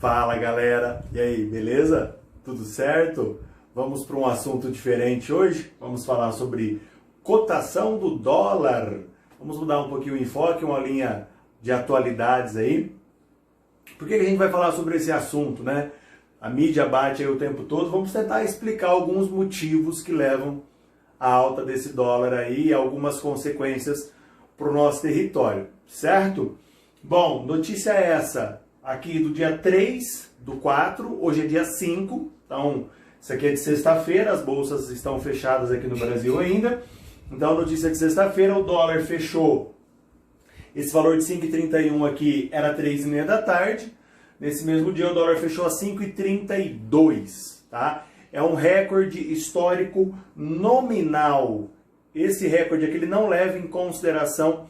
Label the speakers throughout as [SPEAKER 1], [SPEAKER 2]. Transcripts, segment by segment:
[SPEAKER 1] Fala galera, e aí, beleza? Tudo certo? Vamos para um assunto diferente hoje. Vamos falar sobre cotação do dólar. Vamos mudar um pouquinho o enfoque, uma linha de atualidades aí. Por que a gente vai falar sobre esse assunto, né? A mídia bate aí o tempo todo. Vamos tentar explicar alguns motivos que levam à alta desse dólar aí e algumas consequências para o nosso território, certo? Bom, notícia é essa aqui do dia 3/4, hoje é dia 5, então isso aqui é de sexta-feira, as bolsas estão fechadas aqui no Brasil ainda. Então, notícia de sexta-feira, o dólar fechou, esse valor de 5,31 aqui era 3h30 da tarde. Nesse mesmo dia o dólar fechou a 5,32, tá? É um recorde histórico nominal. Esse recorde aqui ele não leva em consideração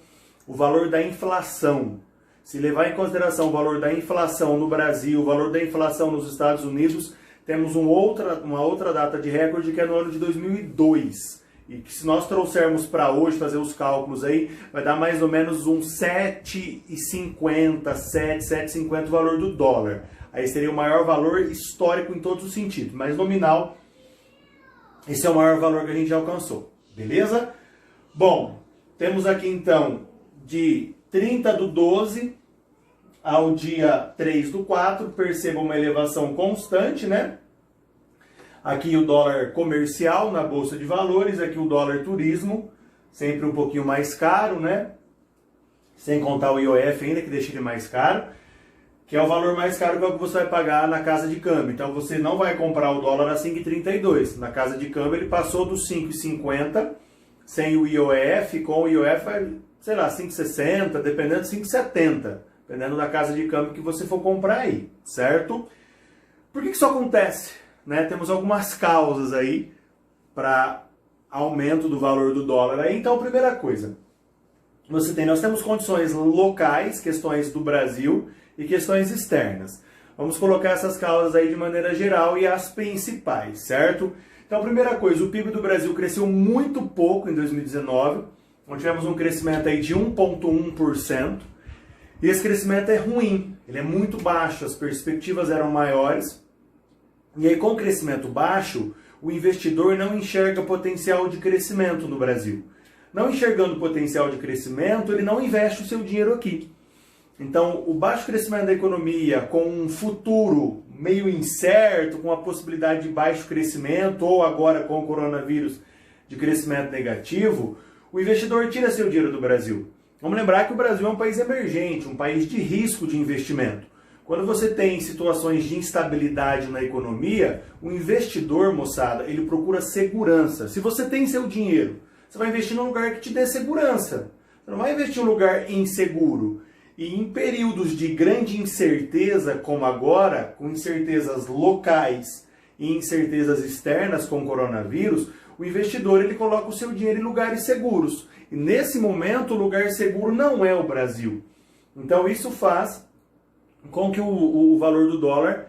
[SPEAKER 1] o valor da inflação. Se levar em consideração o valor da inflação no Brasil, o valor da inflação nos Estados Unidos, temos uma outra data de recorde que é no ano de 2002. E que se nós trouxermos para hoje, fazer os cálculos aí, vai dar mais ou menos uns 7,50 o valor do dólar. Aí seria o maior valor histórico em todos os sentidos, mas nominal, esse é o maior valor que a gente já alcançou. Beleza? Bom, temos aqui então de 30/12 ao dia 3/4, perceba uma elevação constante, né? Aqui o dólar comercial na Bolsa de Valores, aqui o dólar turismo, sempre um pouquinho mais caro, né? Sem contar o IOF ainda, que deixa ele mais caro, que é o valor mais caro que é o que você vai pagar na casa de câmbio. Então você não vai comprar o dólar a 5,32. Na casa de câmbio ele passou dos 5,50 sem o IOF, com o IOF vai, sei lá, 5,60, dependendo de 5,70, dependendo da casa de câmbio que você for comprar aí, certo? Por que isso acontece? Né? Temos algumas causas aí para aumento do valor do dólar aí. Então, primeira coisa, nós temos condições locais, questões do Brasil e questões externas. Vamos colocar essas causas aí de maneira geral e as principais, certo? Então, primeira coisa, o PIB do Brasil cresceu muito pouco em 2019, onde tivemos um crescimento aí de 1,1%, e esse crescimento é ruim, ele é muito baixo, as perspectivas eram maiores, e aí com o crescimento baixo, o investidor não enxerga potencial de crescimento no Brasil. Não enxergando potencial de crescimento, ele não investe o seu dinheiro aqui. Então, o baixo crescimento da economia, com um futuro meio incerto, com a possibilidade de baixo crescimento, ou agora com o coronavírus de crescimento negativo, o investidor tira seu dinheiro do Brasil. Vamos lembrar que o Brasil é um país emergente, um país de risco de investimento. Quando você tem situações de instabilidade na economia, o investidor, moçada, ele procura segurança. Se você tem seu dinheiro, você vai investir num lugar que te dê segurança. Você não vai investir em um lugar inseguro. E em períodos de grande incerteza, como agora, com incertezas locais e incertezas externas com o coronavírus, o investidor ele coloca o seu dinheiro em lugares seguros. E nesse momento, o lugar seguro não é o Brasil. Então isso faz com que o valor do dólar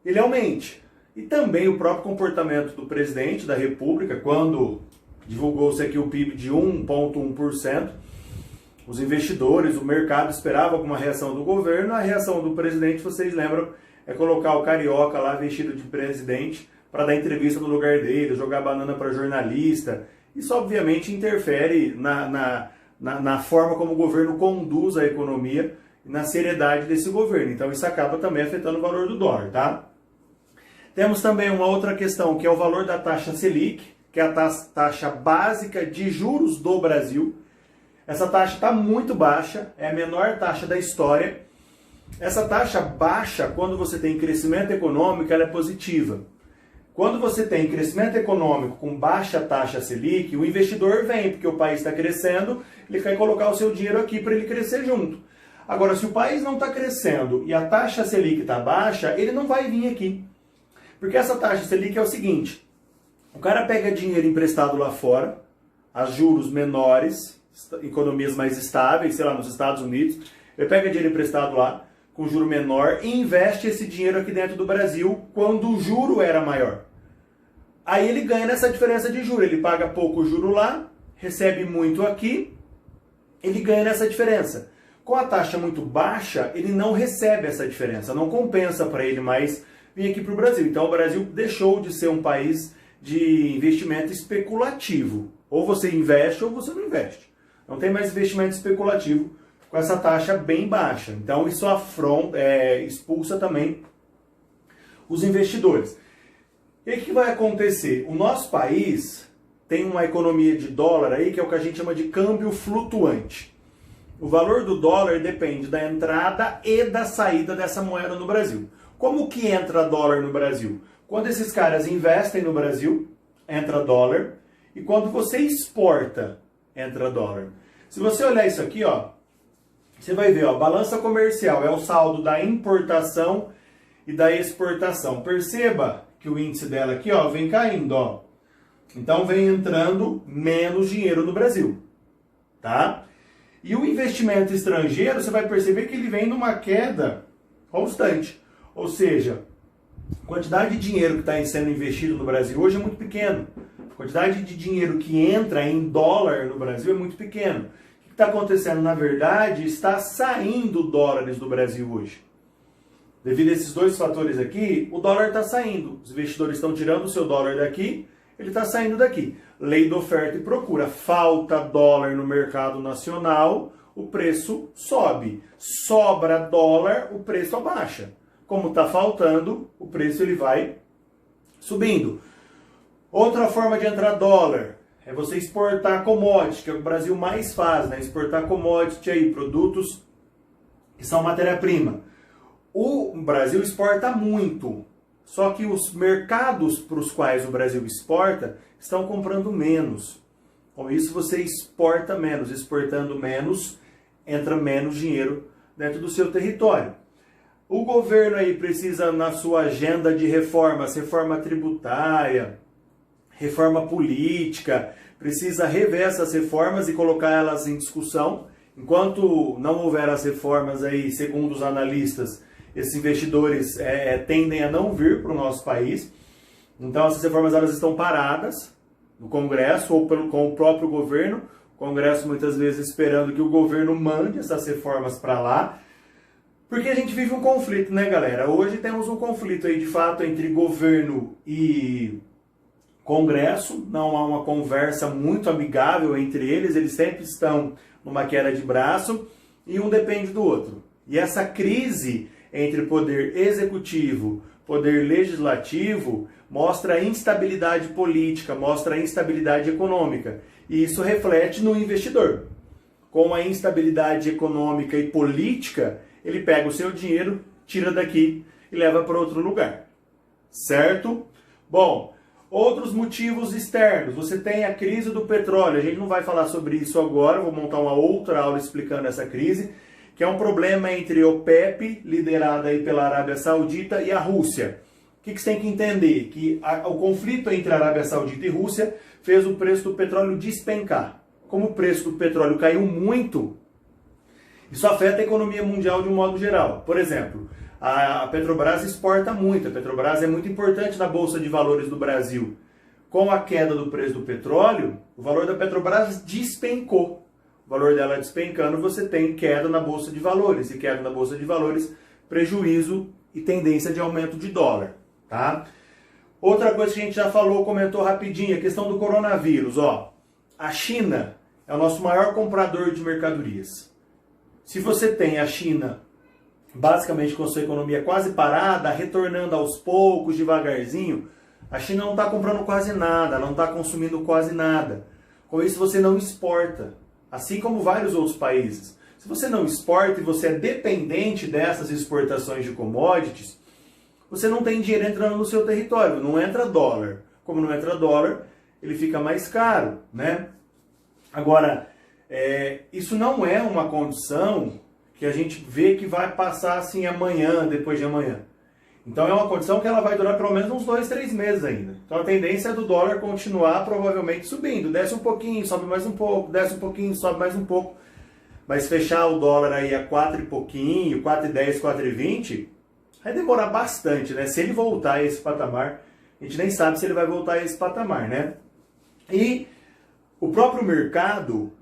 [SPEAKER 1] ele aumente. E também o próprio comportamento do presidente da República, quando divulgou-se aqui o PIB de 1,1%, os investidores, o mercado esperava alguma reação do governo. A reação do presidente, vocês lembram, é colocar o carioca lá vestido de presidente para dar entrevista no lugar dele, jogar banana para jornalista. Isso obviamente interfere na forma como o governo conduz a economia e na seriedade desse governo. Então isso acaba também afetando o valor do dólar, tá? Temos também uma outra questão, que é o valor da taxa Selic, que é a taxa básica de juros do Brasil. Essa taxa está muito baixa, é a menor taxa da história. Essa taxa baixa, quando você tem crescimento econômico, ela é positiva. Quando você tem crescimento econômico com baixa taxa Selic, o investidor vem, porque o país está crescendo, ele quer colocar o seu dinheiro aqui para ele crescer junto. Agora, se o país não está crescendo e a taxa Selic está baixa, ele não vai vir aqui. Porque essa taxa Selic é o seguinte, o cara pega dinheiro emprestado lá fora, a juros menores, economias mais estáveis, sei lá, nos Estados Unidos, ele pega dinheiro emprestado lá, com juro menor, e investe esse dinheiro aqui dentro do Brasil, quando o juro era maior. Aí ele ganha nessa diferença de juro, ele paga pouco juro lá, recebe muito aqui, ele ganha nessa diferença. Com a taxa muito baixa, ele não recebe essa diferença, não compensa para ele mais vir aqui para o Brasil. Então o Brasil deixou de ser um país de investimento especulativo. Ou você investe ou você não investe. Não tem mais investimento especulativo com essa taxa bem baixa. Então isso expulsa também os investidores. E o que vai acontecer? O nosso país tem uma economia de dólar aí que é o que a gente chama de câmbio flutuante. O valor do dólar depende da entrada e da saída dessa moeda no Brasil. Como que entra dólar no Brasil? Quando esses caras investem no Brasil, entra dólar. E quando você exporta, entra dólar. Se você olhar isso aqui, ó, você vai ver, ó, balança comercial é o saldo da importação e da exportação. Perceba que o índice dela aqui, ó, vem caindo, ó. Então vem entrando menos dinheiro no Brasil, tá? E o investimento estrangeiro, você vai perceber que ele vem numa queda constante. Ou seja, a quantidade de dinheiro que está sendo investido no Brasil hoje é muito pequeno. A quantidade de dinheiro que entra em dólar no Brasil é muito pequeno. O que está acontecendo, na verdade, está saindo dólares do Brasil hoje. Devido a esses dois fatores aqui, o dólar está saindo. Os investidores estão tirando o seu dólar daqui, ele está saindo daqui. Lei da oferta e procura. Falta dólar no mercado nacional, o preço sobe. Sobra dólar, o preço abaixa. Como está faltando, o preço ele vai subindo. Outra forma de entrar dólar é você exportar commodity, que é o que o Brasil mais faz, né? Exportar commodity aí, produtos que são matéria-prima. O Brasil exporta muito. Só que os mercados para os quais o Brasil exporta estão comprando menos. Com isso você exporta menos. Exportando menos, entra menos dinheiro dentro do seu território. O governo aí precisa, na sua agenda de reformas, reforma tributária, reforma política, precisa rever essas reformas e colocar elas em discussão. Enquanto não houver as reformas aí, segundo os analistas, esses investidores tendem a não vir para o nosso país. Então essas reformas elas estão paradas no Congresso ou com o próprio governo. O Congresso muitas vezes esperando que o governo mande essas reformas para lá. Porque a gente vive um conflito, né, galera? Hoje temos um conflito aí de fato entre governo e Congresso. Não há uma conversa muito amigável entre eles. Eles sempre estão numa queda de braço e um depende do outro. E essa crise entre poder executivo, poder legislativo, mostra a instabilidade política, mostra a instabilidade econômica. E isso reflete no investidor. Com a instabilidade econômica e política, ele pega o seu dinheiro, tira daqui e leva para outro lugar. Certo? Bom, outros motivos externos. Você tem a crise do petróleo. A gente não vai falar sobre isso agora, vou montar uma outra aula explicando essa crise, que é um problema entre OPEP, liderada aí pela Arábia Saudita, e a Rússia. O que você tem que entender? Que o conflito entre a Arábia Saudita e Rússia fez o preço do petróleo despencar. Como o preço do petróleo caiu muito, isso afeta a economia mundial de um modo geral. Por exemplo, a Petrobras exporta muito. A Petrobras é muito importante na Bolsa de Valores do Brasil. Com a queda do preço do petróleo, o valor da Petrobras despencou. O valor dela despencando, você tem queda na Bolsa de Valores. E queda na Bolsa de Valores, prejuízo e tendência de aumento de dólar. Tá? Outra coisa que a gente já falou, comentou rapidinho, a questão do coronavírus. Ó, a China é o nosso maior comprador de mercadorias. Se você tem a China basicamente com a sua economia quase parada, retornando aos poucos, devagarzinho, a China não está comprando quase nada, não está consumindo quase nada. Com isso você não exporta, assim como vários outros países. Se você não exporta e você é dependente dessas exportações de commodities, você não tem dinheiro entrando no seu território, não entra dólar. Como não entra dólar, ele fica mais caro, né? Agora, isso não é uma condição que a gente vê que vai passar assim amanhã, depois de amanhã. Então é uma condição que ela vai durar pelo menos uns 2, 3 meses ainda. Então a tendência é do dólar continuar provavelmente subindo. Desce um pouquinho, sobe mais um pouco, desce um pouquinho, sobe mais um pouco. Mas fechar o dólar aí a 4 e pouquinho, 4,10, 4,20, vai demorar bastante, né? Se ele voltar a esse patamar, a gente nem sabe se ele vai voltar a esse patamar, né? E o próprio mercado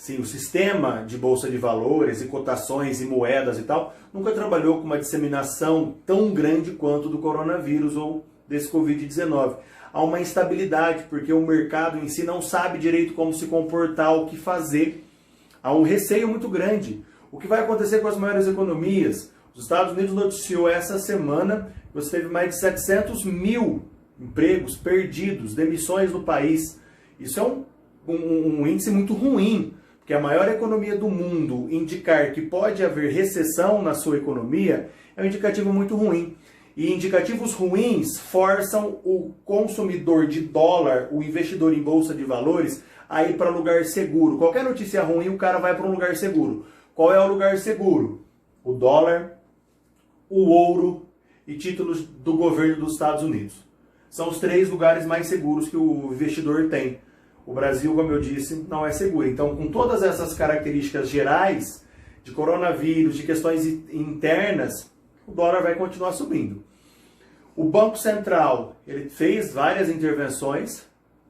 [SPEAKER 1] Sim, o sistema de bolsa de valores e cotações e moedas e tal nunca trabalhou com uma disseminação tão grande quanto do coronavírus ou desse Covid-19. Há uma instabilidade, porque o mercado em si não sabe direito como se comportar, o que fazer. Há um receio muito grande. O que vai acontecer com as maiores economias? Os Estados Unidos noticiou essa semana que você teve mais de 700 mil empregos perdidos, demissões no país. Isso é um índice muito ruim, porque a maior economia do mundo indicar que pode haver recessão na sua economia é um indicativo muito ruim. E indicativos ruins forçam o consumidor de dólar, o investidor em bolsa de valores, a ir para lugar seguro. Qualquer notícia ruim, o cara vai para um lugar seguro. Qual é o lugar seguro? O dólar, o ouro e títulos do governo dos Estados Unidos. São os 3 lugares mais seguros que o investidor tem. O Brasil, como eu disse, não é seguro. Então, com todas essas características gerais de coronavírus, de questões internas, o dólar vai continuar subindo. O Banco Central, ele fez várias intervenções,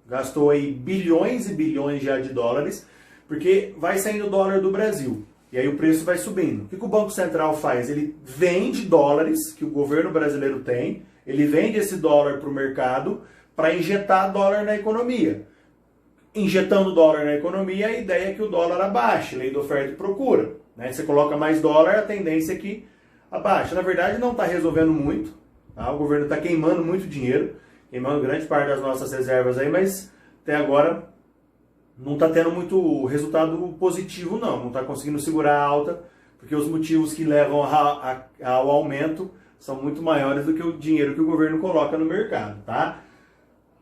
[SPEAKER 1] gastou aí bilhões e bilhões já de dólares, porque vai saindo o dólar do Brasil. E aí o preço vai subindo. O que o Banco Central faz? Ele vende dólares que o governo brasileiro tem, ele vende esse dólar para o mercado para injetar dólar na economia. Injetando dólar na economia, a ideia é que o dólar abaixe, lei da oferta e procura. Né? Você coloca mais dólar, a tendência é que abaixe. Na verdade, não está resolvendo muito. Tá? O governo está queimando muito dinheiro, queimando grande parte das nossas reservas aí, mas até agora não está tendo muito resultado positivo, não. Não está conseguindo segurar a alta, porque os motivos que levam ao aumento são muito maiores do que o dinheiro que o governo coloca no mercado, tá?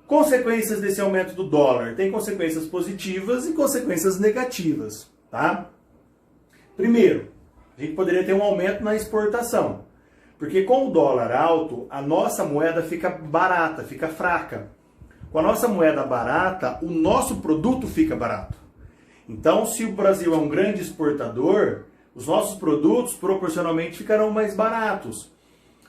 [SPEAKER 1] Consequências desse aumento do dólar. Tem consequências positivas e consequências negativas, tá? Primeiro, a gente poderia ter um aumento na exportação. Porque com o dólar alto, a nossa moeda fica barata, fica fraca. Com a nossa moeda barata, o nosso produto fica barato. Então, se o Brasil é um grande exportador, os nossos produtos proporcionalmente ficarão mais baratos.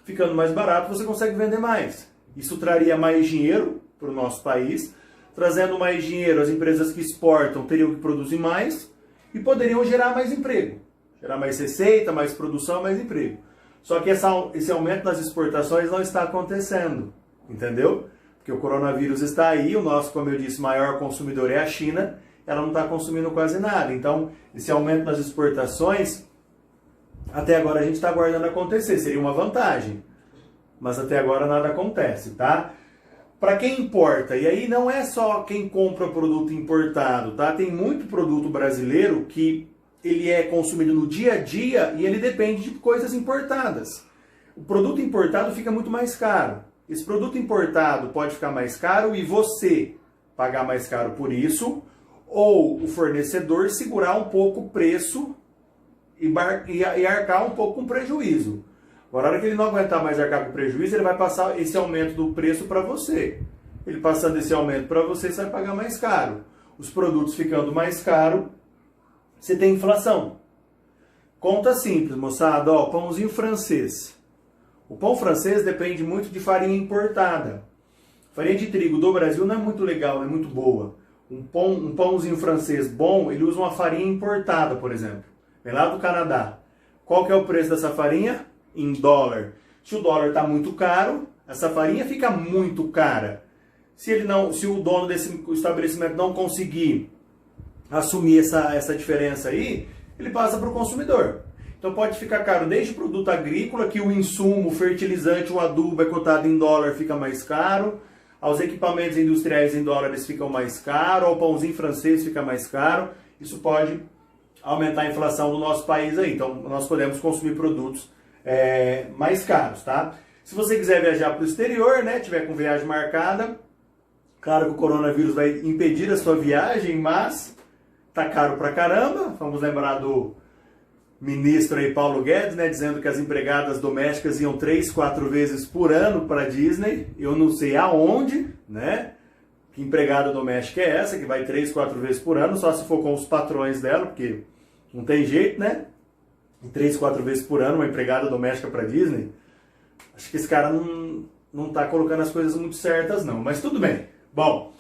[SPEAKER 1] Ficando mais barato, você consegue vender mais. Isso traria mais dinheiro para o nosso país. Trazendo mais dinheiro, as empresas que exportam teriam que produzir mais e poderiam gerar mais emprego. Gerar mais receita, mais produção, mais emprego. Só que esse aumento nas exportações não está acontecendo, entendeu? Porque o coronavírus está aí, o nosso, como eu disse, maior consumidor é a China, ela não está consumindo quase nada. Então, esse aumento nas exportações, até agora a gente está aguardando acontecer, seria uma vantagem. Mas até agora nada acontece, tá? Para quem importa, e aí não é só quem compra produto importado, tá? Tem muito produto brasileiro que ele é consumido no dia a dia e ele depende de coisas importadas. O produto importado fica muito mais caro. Esse produto importado pode ficar mais caro e você pagar mais caro por isso, ou o fornecedor segurar um pouco o preço e arcar um pouco com prejuízo. Agora, na hora que ele não aguentar mais arcar com prejuízo, ele vai passar esse aumento do preço para você. Ele passando esse aumento para você, você vai pagar mais caro. Os produtos ficando mais caros, você tem inflação. Conta simples, moçada. Ó, pãozinho francês. O pão francês depende muito de farinha importada. Farinha de trigo do Brasil não é muito legal, não é muito boa. Um pãozinho francês bom, ele usa uma farinha importada, por exemplo. Vem lá do Canadá. Qual que é o preço dessa farinha? Em dólar. Se o dólar está muito caro, essa farinha fica muito cara. Se o dono desse estabelecimento não conseguir assumir essa diferença aí, ele passa para o consumidor. Então pode ficar caro desde produto agrícola, que o insumo, o fertilizante, o adubo é cotado em dólar, fica mais caro, aos equipamentos industriais em dólares ficam mais caro, ao pãozinho francês fica mais caro. Isso pode aumentar a inflação do nosso país aí. Então nós podemos consumir produtos mais caros, tá? Se você quiser viajar para o exterior, né, tiver com viagem marcada, claro que o coronavírus vai impedir a sua viagem, mas tá caro pra caramba. Vamos lembrar do ministro aí, Paulo Guedes, né, dizendo que as empregadas domésticas iam 3, 4 vezes por ano para Disney. Eu não sei aonde, né? Que empregada doméstica é essa, que vai 3, 4 vezes por ano, só se for com os patrões dela, porque não tem jeito, né? 3, 4 vezes por ano, uma empregada doméstica para Disney. Acho que esse cara não tá colocando as coisas muito certas, não. Mas tudo bem. Bom,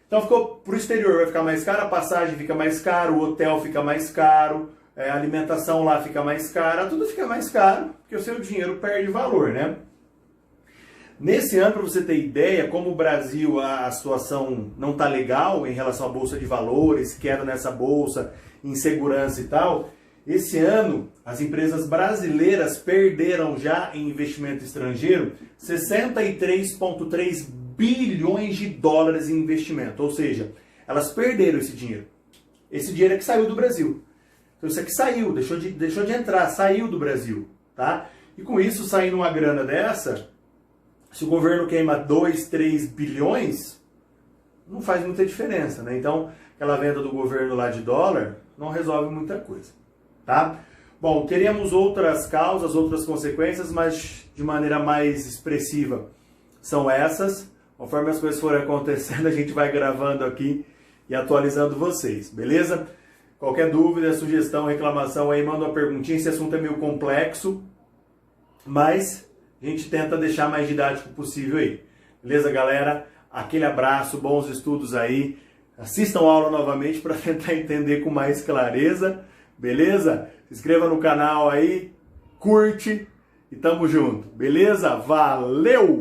[SPEAKER 1] Então ficou para o exterior, vai ficar mais caro, a passagem fica mais caro, o hotel fica mais caro, a alimentação lá fica mais cara, tudo fica mais caro, porque o seu dinheiro perde valor, né? Nesse ano, para você ter ideia, como o Brasil, a situação não está legal em relação à Bolsa de Valores, queda nessa Bolsa, insegurança e tal, esse ano as empresas brasileiras perderam já em investimento estrangeiro 63,3 bilhões de dólares em investimento, ou seja, elas perderam esse dinheiro. Esse dinheiro é que saiu do Brasil. Então isso aqui saiu, deixou de entrar, saiu do Brasil, tá? E com isso, saindo uma grana dessa, se o governo queima 2, 3 bilhões, não faz muita diferença, né? Então, aquela venda do governo lá de dólar não resolve muita coisa, tá? Bom, teríamos outras causas, outras consequências, mas de maneira mais expressiva são essas. Conforme as coisas forem acontecendo, a gente vai gravando aqui e atualizando vocês, beleza? Qualquer dúvida, sugestão, reclamação aí, manda uma perguntinha. Esse assunto é meio complexo, mas a gente tenta deixar mais didático possível aí. Beleza, galera? Aquele abraço, bons estudos aí. Assistam a aula novamente para tentar entender com mais clareza, beleza? Se inscreva no canal aí, curte e tamo junto, beleza? Valeu!